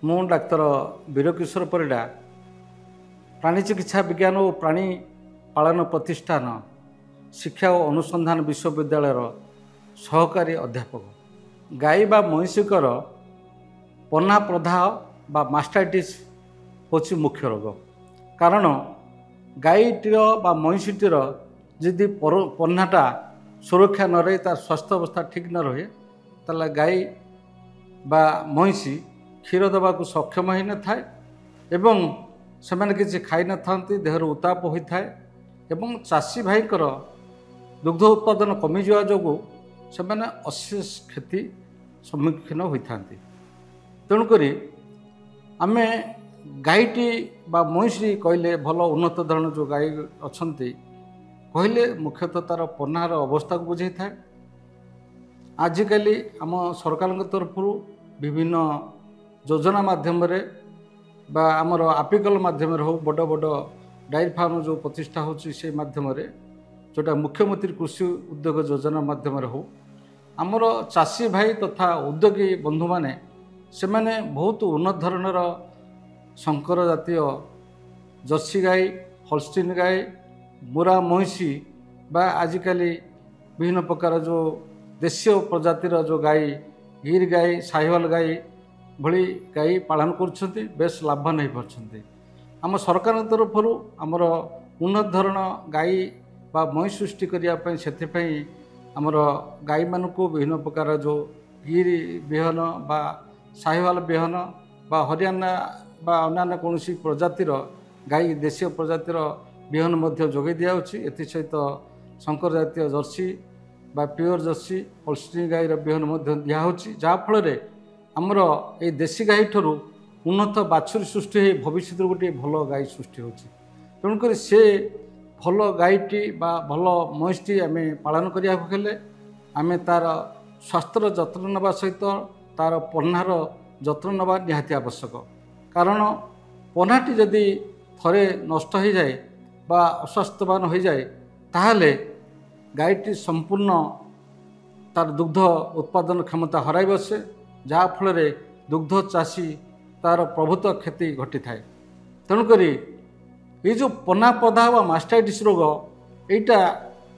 ମୁଁ ଡାକ୍ତର ବୀରକିଶୋର ପରିଡ଼ା ପ୍ରାଣୀ ଚିକିତ୍ସା ବିଜ୍ଞାନ ଓ ପ୍ରାଣୀ ପାଳନ ପ୍ରତିଷ୍ଠାନ ଶିକ୍ଷା ଓ ଅନୁସନ୍ଧାନ ବିଶ୍ୱବିଦ୍ୟାଳୟର ସହକାରୀ ଅଧ୍ୟାପକ। ଗାଈ ବା ମଇଁଷିଙ୍କର ପହ୍ନା ପ୍ରଦାହ ବା ମାଷ୍ଟାଇଟିସ୍ ହେଉଛି ମୁଖ୍ୟ ରୋଗ। କାରଣ ଗାଈଟିର ବା ମଇଁଷିଟିର ଯଦି ପହ୍ନାଟା ସୁରକ୍ଷା ନ ରହେ, ତାର ସ୍ୱାସ୍ଥ୍ୟ ଅବସ୍ଥା ଠିକ୍ ନ ରହେ, ତାହେଲେ ଗାଈ ବା ମଇଁଷି କ୍ଷୀର ଦେବାକୁ ସକ୍ଷମ ହୋଇନଥାଏ ଏବଂ ସେମାନେ କିଛି ଖାଇନଥାନ୍ତି, ଦେହରୁ ଉତ୍ତାପ ହୋଇଥାଏ ଏବଂ ଚାଷୀ ଭାଇଙ୍କର ଦୁଗ୍ଧ ଉତ୍ପାଦନ କମିଯିବା ଯୋଗୁଁ ସେମାନେ ଅଶେଷ କ୍ଷତି ସମ୍ମୁଖୀନ ହୋଇଥାନ୍ତି। ତେଣୁକରି ଆମେ ଗାଈଟି ବା ମଇଁଷି କହିଲେ, ଭଲ ଉନ୍ନତ ଧରଣର ଯେଉଁ ଗାଈ ଅଛନ୍ତି କହିଲେ ମୁଖ୍ୟତଃ ତା'ର ପହ୍ନାର ଅବସ୍ଥାକୁ ବୁଝାଇଥାଏ। ଆଜିକାଲି ଆମ ସରକାରଙ୍କ ତରଫରୁ ବିଭିନ୍ନ ଯୋଜନା ମାଧ୍ୟମରେ ବା ଆମର ଆପିକଲ ମାଧ୍ୟମରେ ହେଉ, ବଡ଼ ବଡ଼ ଡାଏରୀ ଫାର୍ମ ଯେଉଁ ପ୍ରତିଷ୍ଠା ହେଉଛି ସେ ମାଧ୍ୟମରେ, ଯେଉଁଟା ମୁଖ୍ୟମନ୍ତ୍ରୀ କୃଷି ଉଦ୍ୟୋଗ ଯୋଜନା ମାଧ୍ୟମରେ ହେଉ, ଆମର ଚାଷୀ ଭାଇ ତଥା ଉଦ୍ୟୋଗୀ ବନ୍ଧୁମାନେ ସେମାନେ ବହୁତ ଉନ୍ନତ ଧରଣର ଶଙ୍କର ଜାତୀୟ ଜର୍ସି ଗାଈ, ହଲଷ୍ଟିନ୍ ଗାଈ, ମୁରା ମଇଁଷି ବା ଆଜିକାଲି ବିଭିନ୍ନ ପ୍ରକାର ଯେଉଁ ଦେଶୀୟ ପ୍ରଜାତିର ଯେଉଁ ଗାଈ, ଗିର୍ ଗାଈ, ସାହିୱାଲ ଗାଈ ଭଳି ଗାଈ ପାଳନ କରୁଛନ୍ତି, ବେଶ ଲାଭବାନ ହୋଇପାରୁଛନ୍ତି। ଆମ ସରକାରଙ୍କ ତରଫରୁ ଆମର ଉନ୍ନତ ଧରଣ ଗାଈ ବା ମଇଁଷି ସୃଷ୍ଟି କରିବା ପାଇଁ, ସେଥିପାଇଁ ଆମର ଗାଈମାନଙ୍କୁ ବିଭିନ୍ନ ପ୍ରକାର ଯେଉଁ ଗିର୍ ବିହନ ବା ସାହିୱାଲ ବିହନ ବା ହରିୟାଣା ବା ଅନ୍ୟାନ୍ୟ କୌଣସି ପ୍ରଜାତିର ଗାଈ, ଦେଶୀୟ ପ୍ରଜାତିର ବିହନ ମଧ୍ୟ ଯୋଗାଇ ଦିଆଯାଉଛି। ଏଥିସହିତ ଶଙ୍କର ଜାତୀୟ ଜର୍ସି ବା ପିଓର ଜର୍ସି, ହଲଷ୍ଟିନ୍ ଗାଈର ବିହନ ମଧ୍ୟ ଦିଆହେଉଛି, ଯାହାଫଳରେ ଆମର ଏଇ ଦେଶୀ ଗାଈ ଠାରୁ ଉନ୍ନତ ବାଛୁରୀ ସୃଷ୍ଟି ହୋଇ ଭବିଷ୍ୟତରେ ଗୋଟିଏ ଭଲ ଗାଈ ସୃଷ୍ଟି ହେଉଛି। ତେଣୁକରି ସେ ଭଲ ଗାଈଟି ବା ଭଲ ମଇଁଷିଟି ଆମେ ପାଳନ କରିବାକୁ ହେଲେ ଆମେ ତା'ର ସ୍ୱାସ୍ଥ୍ୟର ଯତ୍ନ ନେବା ସହିତ ତା'ର ପହ୍ନାର ଯତ୍ନ ନେବା ନିହାତି ଆବଶ୍ୟକ। କାରଣ ପହ୍ନାଟି ଯଦି ଥରେ ନଷ୍ଟ ହୋଇଯାଏ ବା ଅସ୍ୱାସ୍ଥ୍ୟବାନ ହୋଇଯାଏ, ତାହେଲେ ଗାଈଟି ସମ୍ପୂର୍ଣ୍ଣ ତା'ର ଦୁଗ୍ଧ ଉତ୍ପାଦନ କ୍ଷମତା ହରାଇ ବସେ, ଯାହାଫଳରେ ଦୁଗ୍ଧ ଚାଷୀ ତା'ର ପ୍ରଭୁତ କ୍ଷତି ଘଟିଥାଏ। ତେଣୁକରି ଏଇ ଯେଉଁ ପହ୍ନା ପ୍ରଦାହ ବା ମାଷ୍ଟାଇଟିସ୍ ରୋଗ, ଏଇଟା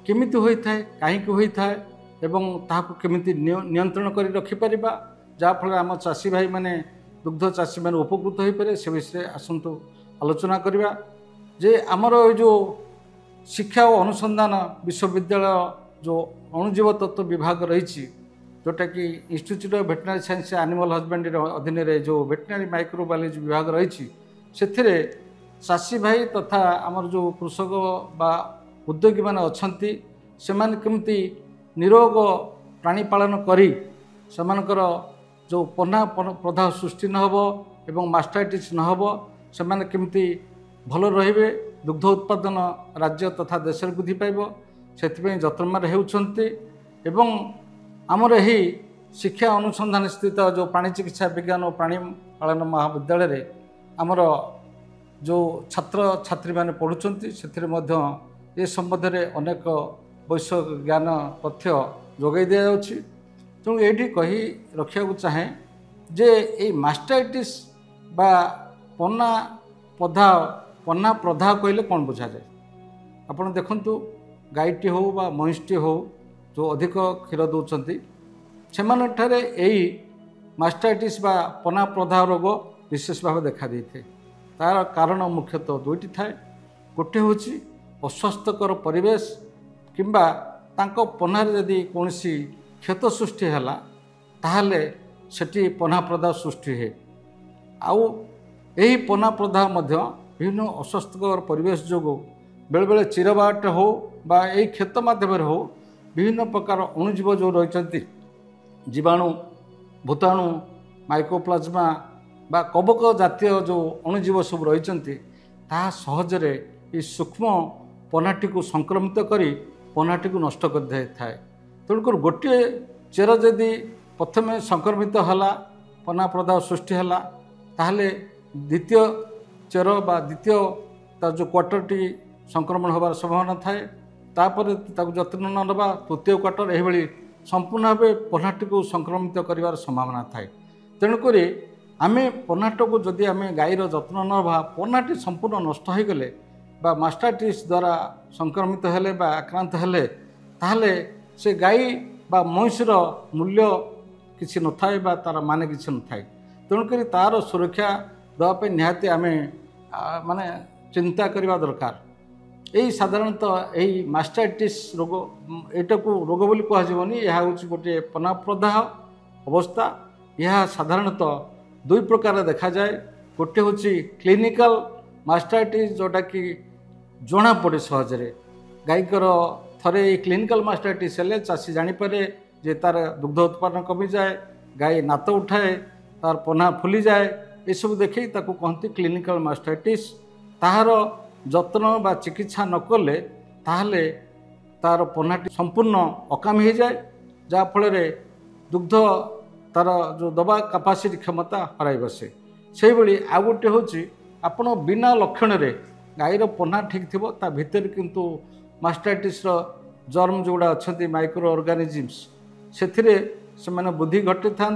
କେମିତି ହୋଇଥାଏ, କାହିଁକି ହୋଇଥାଏ ଏବଂ ତାହାକୁ କେମିତି ନିୟନ୍ତ୍ରଣ କରି ରଖିପାରିବା, ଯାହାଫଳରେ ଆମ ଚାଷୀ ଭାଇମାନେ, ଦୁଗ୍ଧ ଚାଷୀମାନେ ଉପକୃତ ହୋଇପାରିବେ, ସେ ବିଷୟରେ ଆସନ୍ତୁ ଆଲୋଚନା କରିବା। ଯେ ଆମର ଏଇ ଯେଉଁ ଶିକ୍ଷା ଓ ଅନୁସନ୍ଧାନ ବିଶ୍ୱବିଦ୍ୟାଳୟ ଯେଉଁ ଅଣୁଜୀବ ତତ୍ତ୍ୱ ବିଭାଗ ରହିଛି, ଯେଉଁଟାକି institute of veterinary science animal husbandry ଅଧୀନରେ ଯେଉଁ ଭେଟେନାରୀ ମାଇକ୍ରୋବାୟୋଲୋଜି ବିଭାଗ ରହିଛି, ସେଥିରେ ଚାଷୀ ଭାଇ ତଥା ଆମର ଯେଉଁ କୃଷକ ବା ଉଦ୍ୟୋଗୀମାନେ ଅଛନ୍ତି, ସେମାନେ କେମିତି ନିରୋଗ ପ୍ରାଣୀ ପାଳନ କରି ସେମାନଙ୍କର ଯେଉଁ ପହ୍ନା ପ୍ରଦାହ ସୃଷ୍ଟି ନ ହେବ ଏବଂ ମାଷ୍ଟାଇଟିସ୍ ନ ହେବ, ସେମାନେ କେମିତି ଭଲ ରହିବେ, ଦୁଗ୍ଧ ଉତ୍ପାଦନ ରାଜ୍ୟ ତଥା ଦେଶରେ ବୃଦ୍ଧି ପାଇବ, ସେଥିପାଇଁ ଯତ୍ନବାନ ହେଉଛନ୍ତି। ଏବଂ ଆମର ଏହି ଶିକ୍ଷା ଅନୁସନ୍ଧାନ ସ୍ଥିତ ଯେଉଁ ପ୍ରାଣୀ ଚିକିତ୍ସା ବିଜ୍ଞାନ ଓ ପ୍ରାଣୀ ପାଳନ ମହାବିଦ୍ୟାଳୟରେ ଆମର ଯେଉଁ ଛାତ୍ରଛାତ୍ରୀମାନେ ପଢ଼ୁଛନ୍ତି, ସେଥିରେ ମଧ୍ୟ ଏ ସମ୍ବନ୍ଧରେ ଅନେକ ବୈଷୟିକ ଜ୍ଞାନ ତଥ୍ୟ ଯୋଗାଇ ଦିଆଯାଉଛି। ତେଣୁ ଏଇଠି କହି ରଖିବାକୁ ଚାହେଁ ଯେ ଏଇ ମାଷ୍ଟାଇଟିସ୍ ବା ପହ୍ନା ପ୍ରଦାହ କହିଲେ କ'ଣ ବୁଝାଯାଏ। ଆପଣ ଦେଖନ୍ତୁ, ଗାଈଟି ହେଉ ବା ମଇଁଷିଟି ହେଉ ଯେଉଁ ଅଧିକ କ୍ଷୀର ଦେଉଛନ୍ତି, ସେମାନଙ୍କଠାରେ ଏଇ ମାଷ୍ଟାଇଟିସ୍ ବା ପହ୍ନା ପ୍ରଦାହ ରୋଗ ବିଶେଷ ଭାବେ ଦେଖାଦେଇଥାଏ। ତା'ର କାରଣ ମୁଖ୍ୟତଃ ଦୁଇଟି ଥାଏ। ଗୋଟିଏ ହେଉଛି ଅସ୍ୱାସ୍ଥ୍ୟକର ପରିବେଶ କିମ୍ବା ତାଙ୍କ ପହ୍ନାରେ ଯଦି କୌଣସି କ୍ଷତ ସୃଷ୍ଟି ହେଲା, ତାହେଲେ ସେଠି ପହ୍ନା ପ୍ରଦାହ ସୃଷ୍ଟି ହୁଏ। ଆଉ ଏହି ପହ୍ନା ପ୍ରଦାହ ମଧ୍ୟ ବିଭିନ୍ନ ଅସ୍ୱାସ୍ଥ୍ୟକର ପରିବେଶ ଯୋଗୁଁ ବେଳେବେଳେ ଚିରବାଟ ହେଉ ବା ଏଇ କ୍ଷତ ମାଧ୍ୟମରେ ହେଉ, ବିଭିନ୍ନ ପ୍ରକାର ଅଣୁଜୀବ ଯେଉଁ ରହିଛନ୍ତି, ଜୀବାଣୁ, ଭୂତାଣୁ, ମାଇକୋପ୍ଲାଜମା ବା କବକ ଜାତୀୟ ଯେଉଁ ଅଣୁଜୀବ ସବୁ ରହିଛନ୍ତି, ତାହା ସହଜରେ ଏହି ସୂକ୍ଷ୍ମ ପହ୍ନାଟିକୁ ସଂକ୍ରମିତ କରି ପହ୍ନାଟିକୁ ନଷ୍ଟ କରିଦେଇଥାଏ। ତେଣୁକରି ଗୋଟିଏ ଚେର ଯଦି ପ୍ରଥମେ ସଂକ୍ରମିତ ହେଲା, ପହ୍ନା ପ୍ରଦାହ ସୃଷ୍ଟି ହେଲା, ତାହେଲେ ଦ୍ୱିତୀୟ ଚେର ବା ଦ୍ୱିତୀୟ ତାର ଯେଉଁ କ୍ୱାର୍ଟରଟି ସଂକ୍ରମଣ ହେବାର ସମ୍ଭାବନା ଥାଏ। ତାପରେ ତାକୁ ଯତ୍ନ ନ ନେବା, ତୃତୀୟ କ୍ୱାର୍ଟର, ଏହିଭଳି ସମ୍ପୂର୍ଣ୍ଣ ଭାବେ ପହ୍ନାଟିକୁ ସଂକ୍ରମିତ କରିବାର ସମ୍ଭାବନା ଥାଏ। ତେଣୁକରି आमे पन्नाटको जदि आमे गाईर जत्न नभा पन्नाटी संपूर्ण नष्ट हो गले बा मास्टाइटिस द्वारा संक्रमित हेले बा आक्रांत हेले ताहले से गाई बा महिषर मूल्य किसी न थाए बा तार माने किसी न थाए तेणुक तार सुरक्षा देवाई निहाती आमे माने चिंता करवा दरकार। यही साधारणतः यही मास्टाइटिस रोग एटा को रोग बोली कहजबनी यह हूँ गोटे पन्नाप्रदाह अवस्था। यह साधारणतः दुई प्रकार देखा जाए गोटे हूँ क्लिनिकल मास्टाइटिस जोटा कि जना पड़े सहजरे गाईकर थरे क्लिनिकल मास्टाइटिस हेले चाषी जानीपे जे तार दुग्ध उत्पादन कमी जाए गाई नात उठाए तार पन्ना फुली जाए ये सब देखे कहती क्लिनिकल मास्टाइटिस ताहार जत्न बा चिकित्सा नकले ताहले तार पन्नाटी संपूर्ण अकामी हो जाए जहाँफल दुग्ध तार जो दबा कैपेसिटी क्षमता हराई बसे से भाई आ गोटे हूँ आपण बिना लक्षण रे गाईर पन्ना ठीक थी ता भितर किंतु मास्टाइटिस जर्म जोड़ा अच्छा माइक्रो ऑर्गेनिजम्स से मैंने बुद्धि घटी था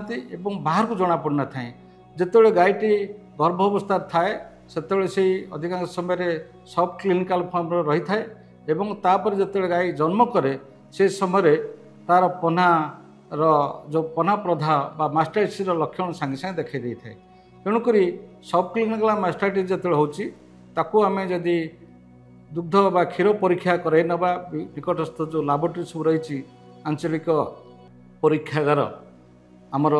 बाहर को जना पड़ना था जिते गाईटी गर्भावस्था थाए से अधिकांश समय सब क्लिनिकल फॉर्म रही थाए एवं तापर जिते गाई जन्म करे से समय तार पन्ना जो पन्ना प्रधा बा मास्टाइटिस लक्षण सांगे सांगे देखा दी थाए तेणुक सब क्लिनिकल मास्टाइटिस जो होची आमे जदि दुग्ध बा क्षीर परीक्षा कराई नवा निकटस्थ जो लाबोरेटरी सब रही आंचलिक परीक्षागार आमर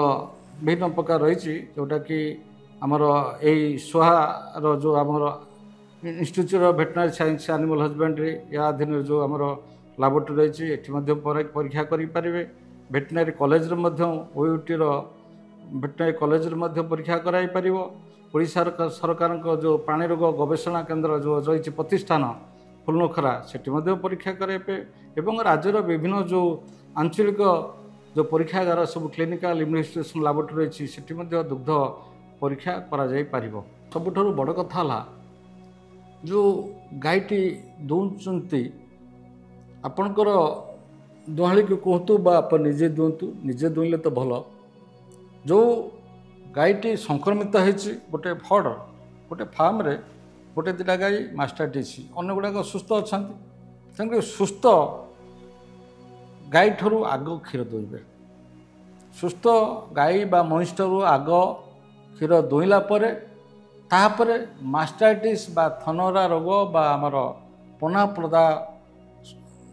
विभिन्न प्रकार रही जोटा कि आमर यही सुहार जो आमर institute of veterinary science animal husbandry या अधीन जो आमर लाबोरेटरी रही ये परीक्षा करें वेटनरी कॉलेज ओयूटीर वेटनरी कॉलेज परीक्षा कराई पार ओडिशा सरकार जो प्राणी रोग गवेषणा केन्द्र जो रही प्रतिष्ठान फुलनखरा से परीक्षा कराइबे एवं राज्यर विभिन्न जो आंचलिक जो परीक्षागार सब क्लिनिकल इन्वेस्टिगेशन लाबोरेटरी रही से दुग्ध परीक्षा करा जाई पारिबो। सबुठारु बड़ कथा है जो गाईटी दौंती आपणकर दुहाली को कहतु बा आप निजे दुहतु निजे दुहले तो भल जो गाईटी संक्रमित होती गोटे फड गोटे फार्म रे गोटे दुटा गाई मास्टाइटिस अन्य गुड़ाक सुस्थ अच्छा तेणुक सुस्थ गाई ठारू आग क्षीर दुईबे सुस्थ गाई बा महिष ठारू आग क्षीर दुईला तापर मास्टाइटिस बा थनरा रोग बा आमर पन्ना प्रदा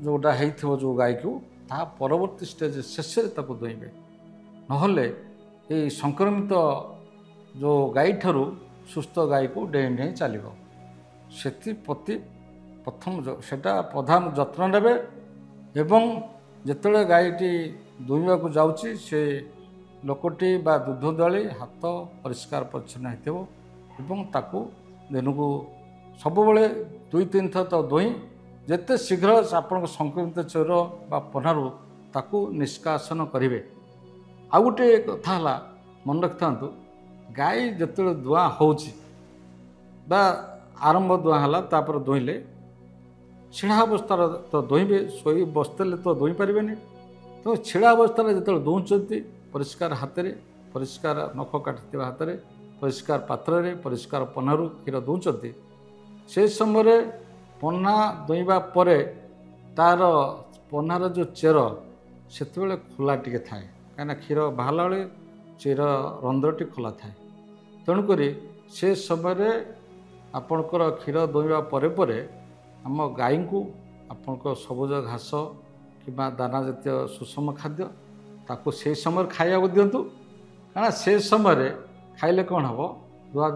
जोटा हो जो गाई को ता परवर्ती स्टेज शेष दुईबे नहले ये संक्रमित जो गाई ठारू सुस्थ गाई को डेई डेई चलो से प्रथम सेटा प्रधान जत्न नेबे एवं जिते गाईटी दुईवा को जाऊँगी से लोकटी बा दूध दली हाथ परिष्कार परिच्छन्न होता ताकू दिन को सब दुई तीन थर तो दुई जिते शीघ्र आपण संक्रमित चोर बा पन्नारू ताकू निष्कासन करेंगे। आ गोटे कथा मन रखि था गाई जो दुआ हो आरंभ दुआ है दुईले छिड़ा अवस्था तो दुईबे शोई बसते तो दुई पारे तो छिड़ा अवस्था जो दौंती परिष्कार हाथ में परिष्कार नख काटि हाथ में परिष्कार पात्र रे परिष्कार पन्नारू क्षीर दौंती से समय पन्ना दुईबा परे तार पन्नार जो चेर से खोला टे थाए कहीं क्षीर बाहर बेले चेर रंध्रटी खोला थाए तेणुक से समय आपणकर क्षीर दुईबा परे आम गाई को आपणकर सबुज घास कि दाना जातीय सुषम खाद्य ताको से समय खाया दिंतु कारण से समय खाइले कौन हम दुआ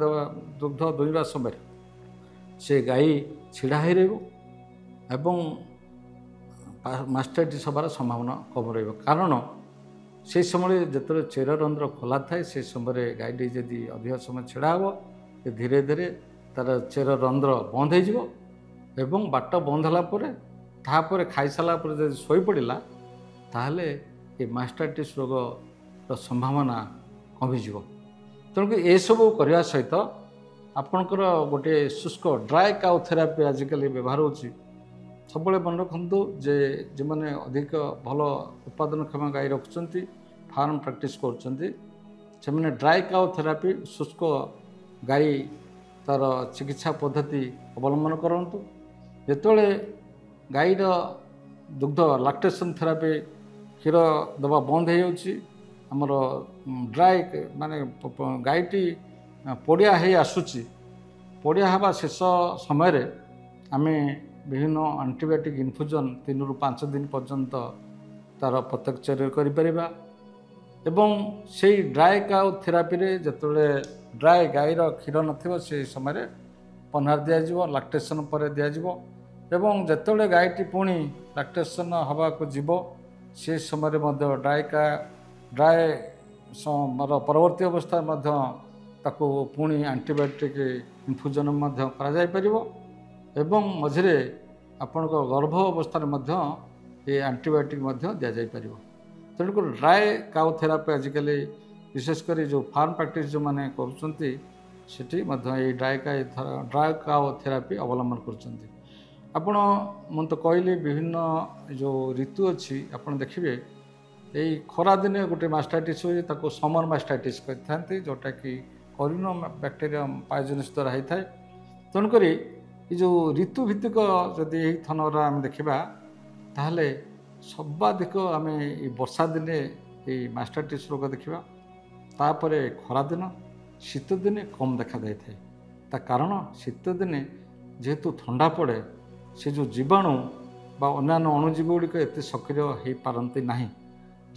दुग्ध दुईबा समय से गाई छिड़ा हो रहा मास्टाइटिस हबार संभावना कम कारण से समय जो चेर रंध्र खोला थाए से समय गाईटी जदि अधिक समय छिड़ा हे तो धीरे धीरे तार चेर रंध्र बंद हो एवं बाट बंद होगापर खाई सारापर जब शोई पड़ा ताहले ये मास्टाइटिस रोग संभावना कमिज तेणुक ये सब करने सहित आपणकर गोटे शुष्क ड्राई काउ थेरापी आजिकल व्यवहार हो सब मन रखु जे जो मैंने अधिक भल उत्पादनक्षम गाई रखुच्च फार्म प्रैक्टिस कर से ड्राई काउ थेरापी शुष्क गाई तार चिकित्सा पद्धति अवलंबन करतु। जिते गाईर दुग्ध लैक्टेशन थेरापी क्षीर दबा बंद हो आमर ड्राई माने गाईटी पड़िया हो आसूची पड़िया हवा शेष समय आम विभिन्न आंटीबायोटिक इनफ्यूजन 3 ରୁ 5 दिन पर्यंत तार प्रत्यक्ष करिपरिबा। एवं से ड्राई काउ थेरापी रे जतले ड्राई गाईर क्षीर नथिबो से समय पन्हार दिया लैक्टेशन पर दिया एवं जतले गाईटी पुणी लैक्टेशन हवा को जीव से समय ड्राई परवर्ती अवस्था ताको पुणी आंटीबायोटिक इनफ्यूजन करा जाय परिबो। एवं मझिरे आपण गर्भ अवस्था ये आंटीबायोटिक दि जाय परिबो। तेणुक ड्राई काउ थेरापी आजिकल विशेषकर जो फार्म प्रैक्टिस जो मैंने करुँचे ड्राई काउ थेरापी अवलंबन करुँच। आपण मु तो कहली विभिन्न जो ऋतु अच्छी आपड़ देखिए यही खरा दिने गोटे मास्टाइटिस हुए ताको समर मास्टाइटिस कहते जोटा कि करिनो बैक्टेरियम पाइजोनिस द्वारा होता है। तेणुक ये जो ऋतु भित्तिक जदि यही थनरा आम देखा ताहले सर्वाधिक आम वर्षा दिने ये मास्टाइटिस रोग देखा तापर खरा दिन शीत दिने कम देखा जाए ता कारण शीत दिने जेहेतु ठंडा पड़े से जो जीवाणु बा अन्यान्य अणुजीव गुड़िक एत सक्रिय हो पारती ना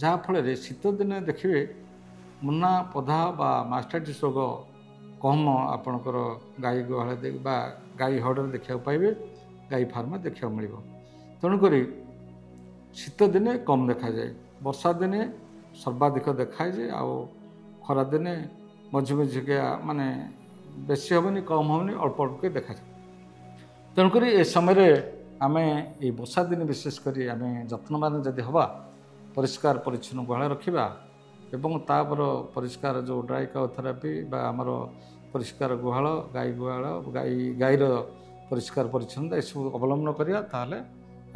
जहाँफल शीत दिने देखिए मुन्ना पौधा बा मास्टाइटिस रोग कम आपणकर गाई गुहाल बा गाई हड़े देखा पाइबे गाई फार्म देखा मिल। तेणुक शीत दिने कम देखा जाए वर्षा दिने सर्वाधिक देखा जाए आ खरा दिने मझी मझिका माने बेसी हेनी कम हेनी अल्प अल्प देखा जाए। तेणुक ए समय आम ये वर्षा दिन विशेषकर आम जत्नवान जदि हवा परिष्कार परिच्छन्न गुहाल रखा एवं तापर परिष्कार जो ड्राई काउ थेरापी बा आमर परिष्कार गुहाल गाईर परिष्कार परिच्छन्नता यू अवलंबन करिया ताहले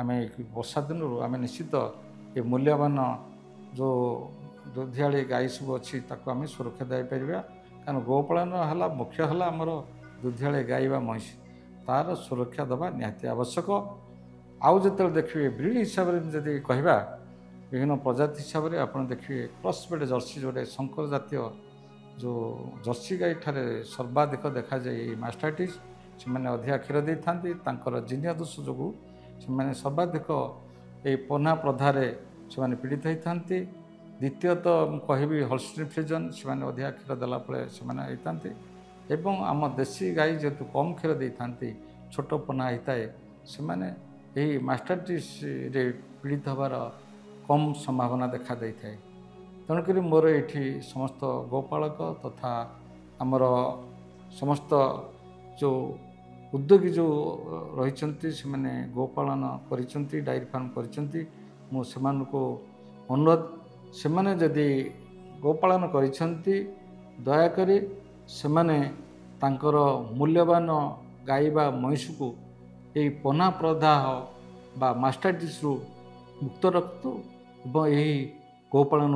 आम वर्षा दिन आम निश्चित ये मूल्यवान जो दुधियाड़ी गाई सब अच्छी ताको आम सुरक्षा दे पारिबा। कारण गोपालन है मुख्य है आमर दुधियाड़ी गाई बा महिष तार सुरक्षा दबा निहाती आवश्यक। आउ जो देखिए ब्रीड हिसाब से जदि कहवा विभिन्न प्रजाति हिसाब से आप देखिए cross breed Jersey Jote Shankar जातीय जो जर्सी गाई ठारे सर्वाधिक देखा जाए मास्टाइटिस से अधिका क्षीर दे था जिनिया दोष जो से सर्वाधिक ये पन्ना प्रधारे से पीड़ित होता। द्वितीयत कहबी हॉल्स्टीन फ्रिजन से अधिका क्षीर देला से एवं आम देशी गाई जेहेतु कम क्षीर दे था छोट पन्ना होता है से मास्टाइटिस रे पीड़ित हबार कम संभावना देखा दे था। तेणुक मोर ये समस्त गोपालक तथा आमर समस्त जो उद्योगी जो रही से गोपालन कर डायरी फार्म कर अनुरोध से जदि गोपालन कर दयाकोरी से मूल्यवान गाई बा महिष को यही पन्ना प्रदाह बा मास्टाइटिस रु मुक्त रखतु और यही गोपालन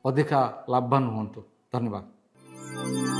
अधिका लाभवान हुंतु। धन्यवाद।